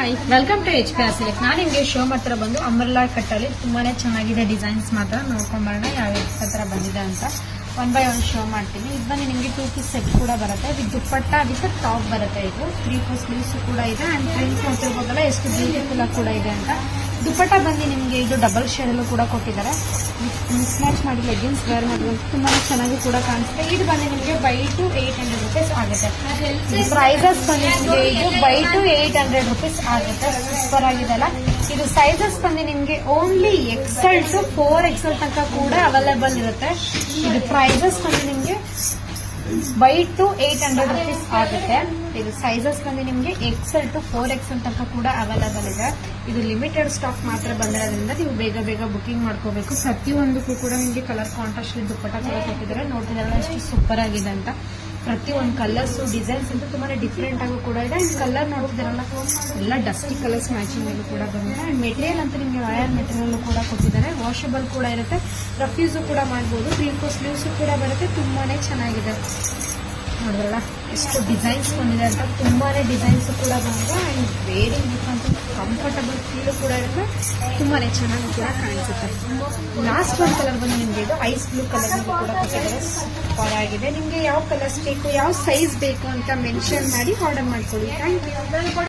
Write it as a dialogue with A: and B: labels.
A: Hi, welcome to HP Select. ನಾನು ನಿಮಗೆ show ಮಾತ್ರ ಬಂದು ಅಂಬ್ರೆಲಾ ಕಟ್ಟಲ್ಲಿ ತುಂಬಾನೇ ಚೆನ್ನಾಗಿದೆ ಡಿಸೈನ್ಸ್ ಮಾತ್ರ ನೋಡ್ಕೊಂಬರೋಣ ಯಾವ ತರ ಬಂದಿದೆ ಅಂತ. ಒನ್ ಬೈ ಒನ್ ಶೋ ಮಾಡ್ತೀನಿ. ಇದು ಬಂದು ನಿಮಗೆ 2 ಪೀಸ್ ಸೆಟ್ ಕೂಡ ಬರುತ್ತೆ. ವಿತ್ ದುಪ್ಪಟ್ಟ ವಿತ್ ಟಾಪ್ ಬರುತ್ತೆ. ಇದು 3/4 ಸ್ಲೀವ್ಸ್ ಕೂಡ ಇದೆ ಅಂಡ್ ಪ್ರಿಂಟ್ ನೋಡ್ತಿರ್ಬೋದಲ್ಲ ಎಷ್ಟು ಬ್ಯೂಟಿಫುಲ್ ಆಗಿ ಕೂಡ ಇದೆ ಅಂತ. ದುಪ್ಪಟ್ಟ ಬಂದು ನಿಮಗೆ ಇದು ಡಬಲ್ ಶೇಡಲ್ಲೂ ಕೂಡ ಕೊಟ್ಟಿದ್ದಾರೆ. ಮಿಸ್ ಮ್ಯಾಚ್ ಮಾಡಿ ಲೆಗ್ಗಿನ್ಸ್ ವೇರ್ ಮಾಡೋದು ತುಂಬಾ ಚೆನ್ನಾಗಿ ಕೂಡ ಕಾಣಿಸುತ್ತೆ. ಇದು ಬಂದು ನಿಮಗೆ ಬೈ ಟು 800 ರೂಪೀಸ್ ಆಗುತ್ತೆ. ಪ್ರೈಸಸ್ ಬಂದು ನಿಮಗೆ ಇದು ಬೈ ಟು 800 ರೂಪೀಸ್ ಆಗುತ್ತೆ. ಸೂಪರ್ ಆಗಿದೆಲ್ಲ. ಇದು ಸೈಜಸ್ ಬಂದು ನಿಮಗೆ ಓನ್ಲಿ XL ಟು 4XL ತನಕ ಕೂಡ ಅವೈಲೇಬಲ್ ಇರುತ್ತೆ. ಇದು ಪ್ರೈಸಸ್ ಬಂದು ನಿಮಗೆ ಬೈ ಟು 800 ರೂಪೀಸ್ ಆಗುತ್ತೆ. ಇದು ಸೈಜಸ್ ಬಂದು ನಿಮಗೆ XL ಟು 4XL ತನಕ ಕೂಡ ಅವೈಲೇಬಲ್ ಇದೆ. ಇದು ಲಿಮಿಟೆಡ್ ಸ್ಟಾಕ್ ಮಾತ್ರ ಬಂದಿರೋದ್ರಿಂದ ನೀವು ಬೇಗ ಬೇಗ ಬುಕಿಂಗ್ ಮಾಡ್ಕೋಬೇಕು. ಪ್ರತಿಯೊಂದಕ್ಕೂ ಕೂಡ ನಿಮಗೆ ಕಲರ್ ಕಾಂಟ್ರಾಸ್ಟ್ ದುಪ್ಪಟ್ಟ ಕೂಡ ಕೊಟ್ಟಿದ್ದಾರೆ. ನೋಡ್ತಿದ್ದಾರೆ ಎಷ್ಟು ಸೂಪರ್ ಆಗಿದೆ ಅಂತ. ಪ್ರತಿಯೊಂದು ಕಲರ್ಸ್ ಡಿಸೈನ್ಸ್ ಅಂತ ತುಂಬಾ ಡಿಫ್ರೆಂಟ್ ಆಗೂ ಕೂಡ ಇದೆ. ಅಂಡ್ ಕಲರ್ ನೋಡ್ತಿದಾರಲ್ಲ ಎಲ್ಲ ಡಸ್ಟಿ ಕಲರ್ಸ್ ಮ್ಯಾಚಿಂಗ್ ಆಗಿ ಕೂಡ ಬಂದಿದೆ. ಅಂಡ್ ಮೆಟೀರಿಯಲ್ ಅಂತ ನಿಮಗೆ ವಯರ್ ಮೆಟೀರಿಯಲ್ ಕೂಡ ಕೊಟ್ಟಿದ್ದಾರೆ. ವಾಷಬಲ್ ಕೂಡ ಇರುತ್ತೆ. ರಫ್ ಕೂಡ ಮಾಡ್ಬೋದು. 3/4 ಸ್ಲೀವ್ಸ್ ಕೂಡ ಬರುತ್ತೆ. ತುಂಬಾನೇ ಚೆನ್ನಾಗಿದೆ. ನೋಡಿದ್ರಲ್ಲ ಎಷ್ಟು ಡಿಸೈನ್ಸ್ ಬಂದಿದೆ ಅಂತ. ತುಂಬಾನೇ ಡಿಸೈನ್ಸ್ ಕೂಡ ಬಂದಿದೆ. ಅಂಡ್ ವೇರಿಂಗ್ ಅಂತ ಕಂಫರ್ಟಬಲ್ ಫೀಲ್ ಕೂಡ ಇರುತ್ತೆ. ತುಂಬಾನೇ ಚೆನ್ನಾಗಿ ಕೂಡ ಕಾಣಿಸುತ್ತೆ. ಲಾಸ್ಟ್ ಒಂದು ಕಲರ್ ಬಂದು ನಿಮಗೆ ಇದು ಐಸ್ ಬ್ಲೂ ಕಲರ್ ಕೂಡ ಕೊಟ್ಟಿದ್ದಾರೆ. ಸೂಪರ್ ಆಗಿದೆ. ನಿಮಗೆ ಯಾವ ಕಲರ್ಸ್ ಬೇಕು, ಯಾವ ಸೈಜ್ ಬೇಕು ಅಂತ ಮೆನ್ಷನ್ ಮಾಡಿ ಆರ್ಡರ್ ಮಾಡ್ಕೊಳ್ಳಿ. Thank you.